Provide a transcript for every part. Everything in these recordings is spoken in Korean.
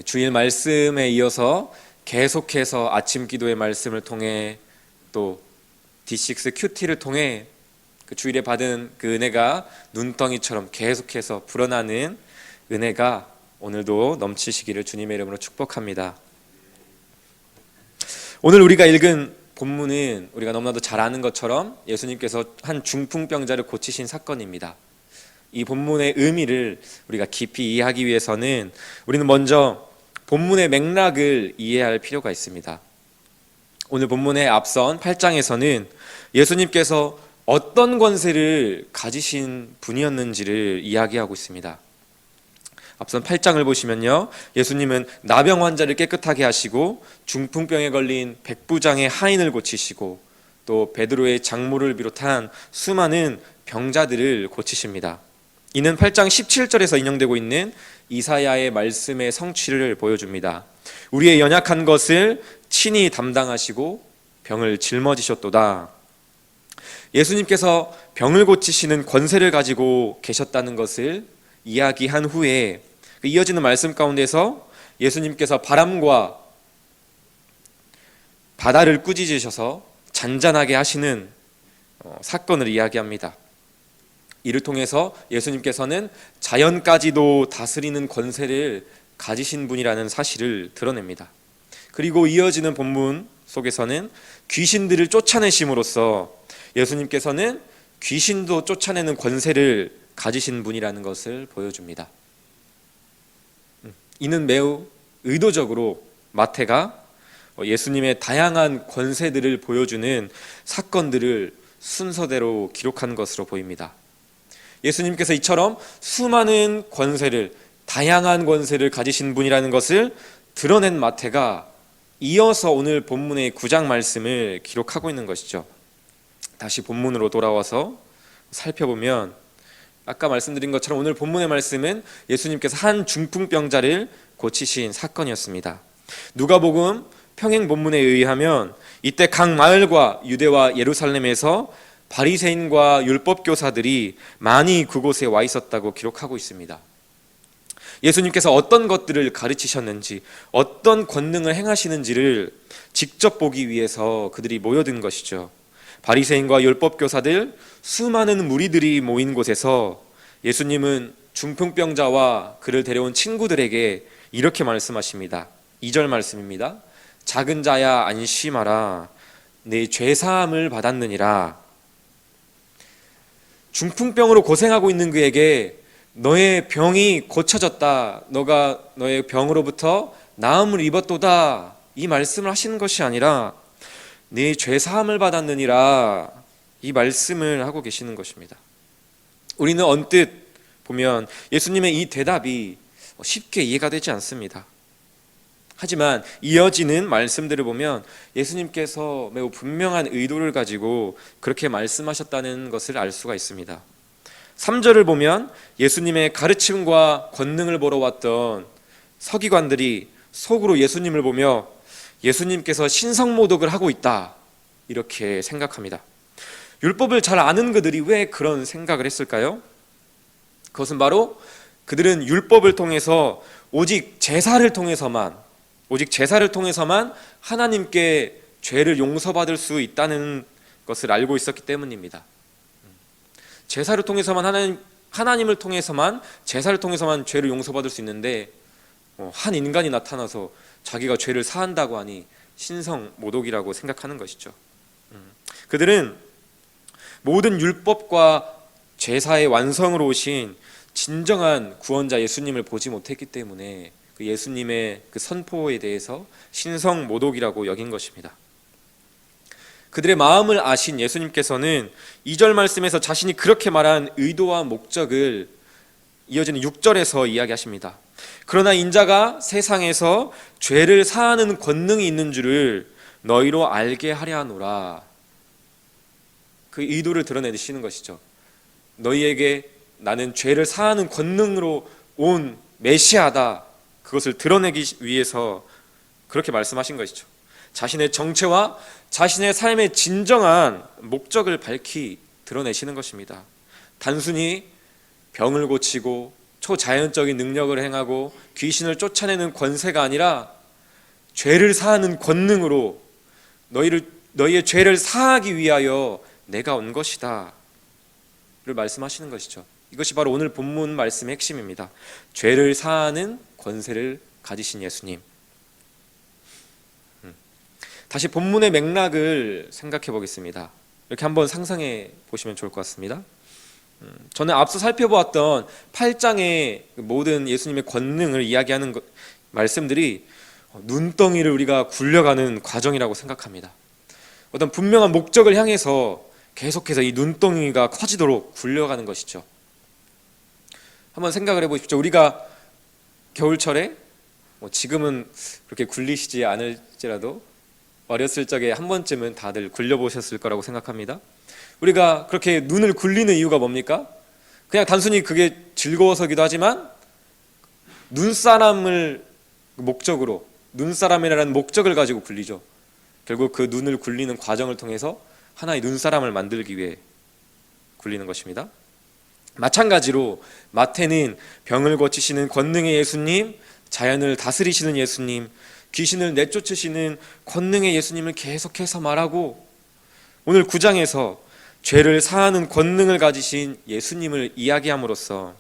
주일 말씀에 이어서 계속해서 아침 기도의 말씀을 통해 또 D6 큐티를 통해 그 주일에 받은 그 은혜가 눈덩이처럼 계속해서 불어나는 은혜가 오늘도 넘치시기를 주님의 이름으로 축복합니다. 오늘 우리가 읽은 본문은 우리가 너무나도 잘 아는 것처럼 예수님께서 한 중풍병자를 고치신 사건입니다. 이 본문의 의미를 우리가 깊이 이해하기 위해서는 우리는 먼저 본문의 맥락을 이해할 필요가 있습니다. 오늘 본문의 앞선 8장에서는 예수님께서 어떤 권세를 가지신 분이었는지를 이야기하고 있습니다. 앞선 8장을 보시면요, 예수님은 나병 환자를 깨끗하게 하시고 중풍병에 걸린 백부장의 하인을 고치시고 또 베드로의 장모를 비롯한 수많은 병자들을 고치십니다. 이는 8장 17절에서 인용되고 있는 이사야의 말씀의 성취를 보여줍니다. 우리의 연약한 것을 친히 담당하시고 병을 짊어지셨도다. 예수님께서 병을 고치시는 권세를 가지고 계셨다는 것을 이야기한 후에 이어지는 말씀 가운데서 예수님께서 바람과 바다를 꾸짖으셔서 잔잔하게 하시는 사건을 이야기합니다. 이를 통해서 예수님께서는 자연까지도 다스리는 권세를 가지신 분이라는 사실을 드러냅니다. 그리고 이어지는 본문 속에서는 귀신들을 쫓아내심으로써 예수님께서는 귀신도 쫓아내는 권세를 가지신 분이라는 것을 보여줍니다. 이는 매우 의도적으로 마태가 예수님의 다양한 권세들을 보여주는 사건들을 순서대로 기록한 것으로 보입니다. 예수님께서 이처럼 수많은 권세를, 다양한 권세를 가지신 분이라는 것을 드러낸 마태가 이어서 오늘 본문의 9장 말씀을 기록하고 있는 것이죠. 다시 본문으로 돌아와서 살펴보면 아까 말씀드린 것처럼 오늘 본문의 말씀은 예수님께서 한 중풍병자를 고치신 사건이었습니다. 누가복음 평행 본문에 의하면 이때 각 마을과 유대와 예루살렘에서 바리새인과 율법교사들이 많이 그곳에 와 있었다고 기록하고 있습니다. 예수님께서 어떤 것들을 가르치셨는지, 어떤 권능을 행하시는지를 직접 보기 위해서 그들이 모여든 것이죠. 바리새인과 율법교사들, 수많은 무리들이 모인 곳에서 예수님은 중풍병자와 그를 데려온 친구들에게 이렇게 말씀하십니다. 2절 말씀입니다. 작은 자야 안심하라, 내 죄사함을 받았느니라. 중풍병으로 고생하고 있는 그에게 너의 병이 고쳐졌다, 너가 너의 병으로부터 나음을 입었도다, 이 말씀을 하시는 것이 아니라 네 죄사함을 받았느니라, 이 말씀을 하고 계시는 것입니다. 우리는 언뜻 보면 예수님의 이 대답이 쉽게 이해가 되지 않습니다. 하지만 이어지는 말씀들을 보면 예수님께서 매우 분명한 의도를 가지고 그렇게 말씀하셨다는 것을 알 수가 있습니다. 3절을 보면 예수님의 가르침과 권능을 보러 왔던 서기관들이 속으로 예수님을 보며 예수님께서 신성모독을 하고 있다, 이렇게 생각합니다. 율법을 잘 아는 그들이 왜 그런 생각을 했을까요? 그것은 바로 그들은 율법을 통해서 오직 제사를 통해서만 하나님께 죄를 용서받을 수 있다는 것을 알고 있었기 때문입니다. 제사를 통해서만 하나님을 통해서만, 제사를 통해서만 죄를 용서받을 수 있는데 한 인간이 나타나서 자기가 죄를 사한다고 하니 신성모독이라고 생각하는 것이죠. 그들은 모든 율법과 제사의 완성으로 오신 진정한 구원자 예수님을 보지 못했기 때문에 그 예수님의 그 선포에 대해서 신성모독이라고 여긴 것입니다. 그들의 마음을 아신 예수님께서는 2절 말씀에서 자신이 그렇게 말한 의도와 목적을 이어지는 6절에서 이야기하십니다. 그러나 인자가 세상에서 죄를 사하는 권능이 있는 줄을 너희로 알게 하려 하노라. 그 의도를 드러내시는 것이죠. 너희에게 나는 죄를 사하는 권능으로 온 메시아다, 그것을 드러내기 위해서 그렇게 말씀하신 것이죠. 자신의 정체와 자신의 삶의 진정한 목적을 밝히 드러내시는 것입니다. 단순히 병을 고치고 초자연적인 능력을 행하고 귀신을 쫓아내는 권세가 아니라 죄를 사하는 권능으로 너희의 죄를 사하기 위하여 내가 온 것이다 를 말씀하시는 것이죠. 이것이 바로 오늘 본문 말씀의 핵심입니다. 죄를 사하는 권세를 가지신 예수님. 다시 본문의 맥락을 생각해 보겠습니다. 이렇게 한번 상상해 보시면 좋을 것 같습니다. 저는 앞서 살펴보았던 8장의 모든 예수님의 권능을 이야기하는 말씀들이 눈덩이를 우리가 굴려가는 과정이라고 생각합니다. 어떤 분명한 목적을 향해서 계속해서 이 눈덩이가 커지도록 굴려가는 것이죠. 한번 생각을 해보십시오. 우리가 겨울철에 지금은 그렇게 굴리시지 않을지라도 어렸을 적에 한 번쯤은 다들 굴려보셨을 거라고 생각합니다. 우리가 그렇게 눈을 굴리는 이유가 뭡니까? 그냥 단순히 그게 즐거워서기도 하지만 눈사람을 목적으로, 눈사람이라는 목적을 가지고 굴리죠. 결국 그 눈을 굴리는 과정을 통해서 하나의 눈사람을 만들기 위해 굴리는 것입니다. 마찬가지로 마태는 병을 고치시는 권능의 예수님, 자연을 다스리시는 예수님, 귀신을 내쫓으시는 권능의 예수님을 계속해서 말하고, 오늘 9장에서 죄를 사하는 권능을 가지신 예수님을 이야기함으로써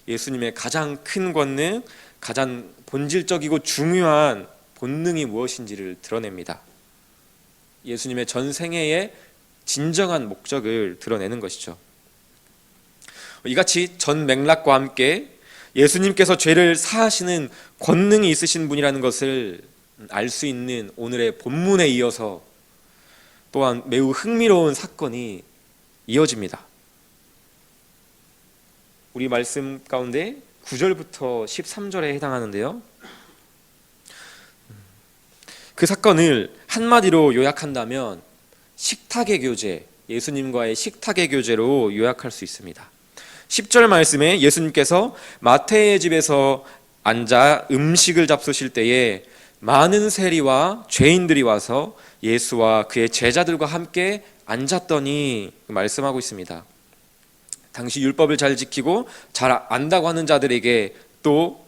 예수님의 가장 큰 권능, 가장 본질적이고 중요한 본능이 무엇인지를 드러냅니다. 예수님의 전 생애의 진정한 목적을 드러내는 것이죠. 이같이 전 맥락과 함께 예수님께서 죄를 사하시는 권능이 있으신 분이라는 것을 알 수 있는 오늘의 본문에 이어서 또한 매우 흥미로운 사건이 이어집니다. 우리 말씀 가운데 9절부터 13절에 해당하는데요. 그 사건을 한마디로 요약한다면 식탁의 교제, 예수님과의 식탁의 교제로 요약할 수 있습니다. 10절 말씀에 예수님께서 마태의 집에서 앉아 음식을 잡수실 때에 많은 세리와 죄인들이 와서 예수와 그의 제자들과 함께 앉았더니 말씀하고 있습니다. 당시 율법을 잘 지키고 잘 안다고 하는 자들에게 또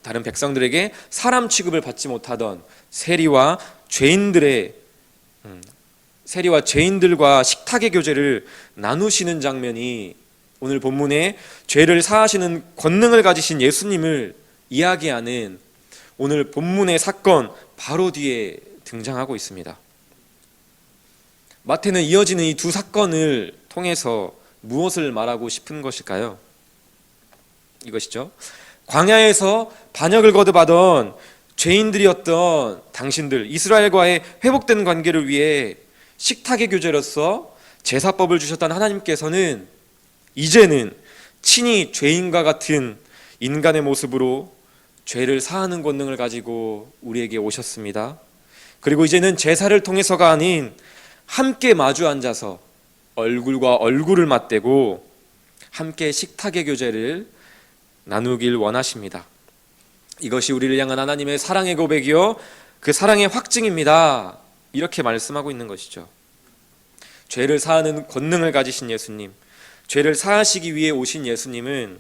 다른 백성들에게 사람 취급을 받지 못하던 세리와 죄인들과 식탁의 교제를 나누시는 장면이 오늘 본문에 죄를 사하시는 권능을 가지신 예수님을 이야기하는 오늘 본문의 사건 바로 뒤에 등장하고 있습니다. 마태는 이어지는 이 두 사건을 통해서 무엇을 말하고 싶은 것일까요? 이것이죠. 광야에서 반역을 거듭하던 죄인들이었던 당신들, 이스라엘과의 회복된 관계를 위해 식탁의 교제로서 제사법을 주셨던 하나님께서는 이제는 친히 죄인과 같은 인간의 모습으로 죄를 사하는 권능을 가지고 우리에게 오셨습니다. 그리고 이제는 제사를 통해서가 아닌 함께 마주 앉아서 얼굴과 얼굴을 맞대고 함께 식탁의 교제를 나누길 원하십니다. 이것이 우리를 향한 하나님의 사랑의 고백이요 그 사랑의 확증입니다. 이렇게 말씀하고 있는 것이죠. 죄를 사하는 권능을 가지신 예수님, 죄를 사하시기 위해 오신 예수님은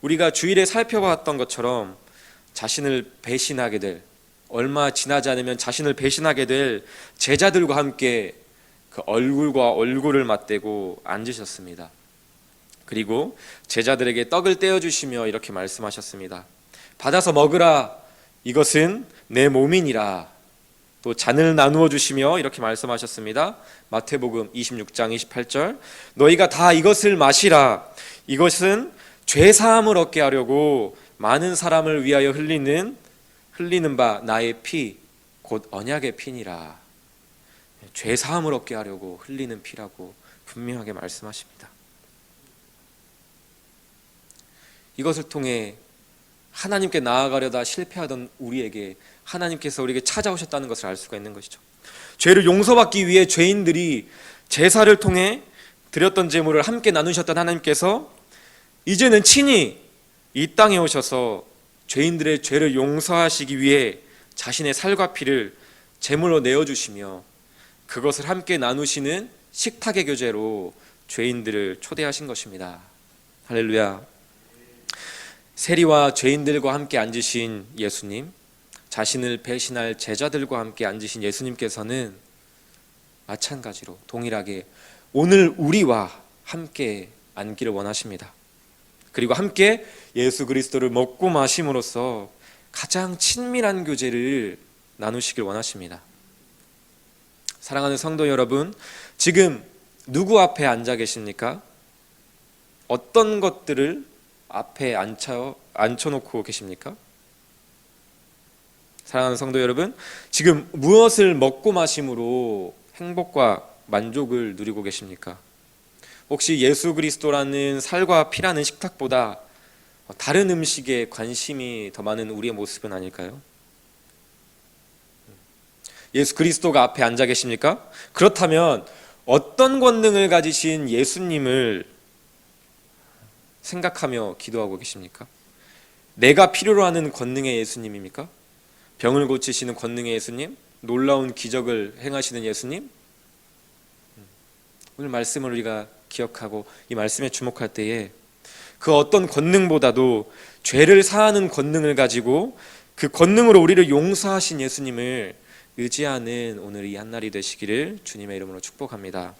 우리가 주일에 살펴봤던 것처럼 자신을 배신하게 될, 얼마 지나지 않으면 자신을 배신하게 될 제자들과 함께 그 얼굴과 얼굴을 맞대고 앉으셨습니다. 그리고 제자들에게 떡을 떼어주시며 이렇게 말씀하셨습니다. 받아서 먹으라, 이것은 내 몸이니라. 또 잔을 나누어 주시며 이렇게 말씀하셨습니다. 마태복음 26장 28절, 너희가 다 이것을 마시라, 이것은 죄사함을 얻게 하려고 많은 사람을 위하여 흘리는 바 나의 피, 곧 언약의 피니라. 죄사함을 얻게 하려고 흘리는 피라고 분명하게 말씀하십니다. 이것을 통해 하나님께 나아가려다 실패하던 우리에게 하나님께서 우리에게 찾아오셨다는 것을 알 수가 있는 것이죠. 죄를 용서받기 위해 죄인들이 제사를 통해 드렸던 제물을 함께 나누셨던 하나님께서 이제는 친히 이 땅에 오셔서 죄인들의 죄를 용서하시기 위해 자신의 살과 피를 제물로 내어주시며 그것을 함께 나누시는 식탁의 교제로 죄인들을 초대하신 것입니다. 할렐루야. 세리와 죄인들과 함께 앉으신 예수님, 자신을 배신할 제자들과 함께 앉으신 예수님께서는 마찬가지로 동일하게 오늘 우리와 함께 앉기를 원하십니다. 그리고 함께 예수 그리스도를 먹고 마심으로써 가장 친밀한 교제를 나누시길 원하십니다. 사랑하는 성도 여러분, 지금 누구 앞에 앉아 계십니까? 어떤 것들을 앞에 앉혀놓고 계십니까? 사랑하는 성도 여러분, 지금 무엇을 먹고 마심으로 행복과 만족을 누리고 계십니까? 혹시 예수 그리스도라는 살과 피라는 식탁보다 다른 음식에 관심이 더 많은 우리의 모습은 아닐까요? 예수 그리스도가 앞에 앉아 계십니까? 그렇다면 어떤 권능을 가지신 예수님을 생각하며 기도하고 계십니까? 내가 필요로 하는 권능의 예수님입니까? 병을 고치시는 권능의 예수님? 놀라운 기적을 행하시는 예수님? 오늘 말씀을 우리가 기억하고 이 말씀에 주목할 때에 그 어떤 권능보다도 죄를 사하는 권능을 가지고 그 권능으로 우리를 용서하신 예수님을 의지하는 오늘 이 한날이 되시기를 주님의 이름으로 축복합니다.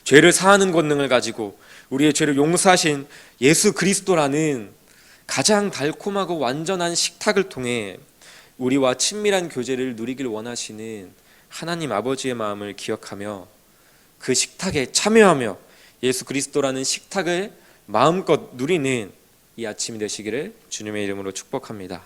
죄를 사하는 권능을 가지고 우리의 죄를 용서하신 예수 그리스도라는 가장 달콤하고 완전한 식탁을 통해 우리와 친밀한 교제를 누리길 원하시는 하나님 아버지의 마음을 기억하며 그 식탁에 참여하며 예수 그리스도라는 식탁을 마음껏 누리는 이 아침이 되시기를 주님의 이름으로 축복합니다.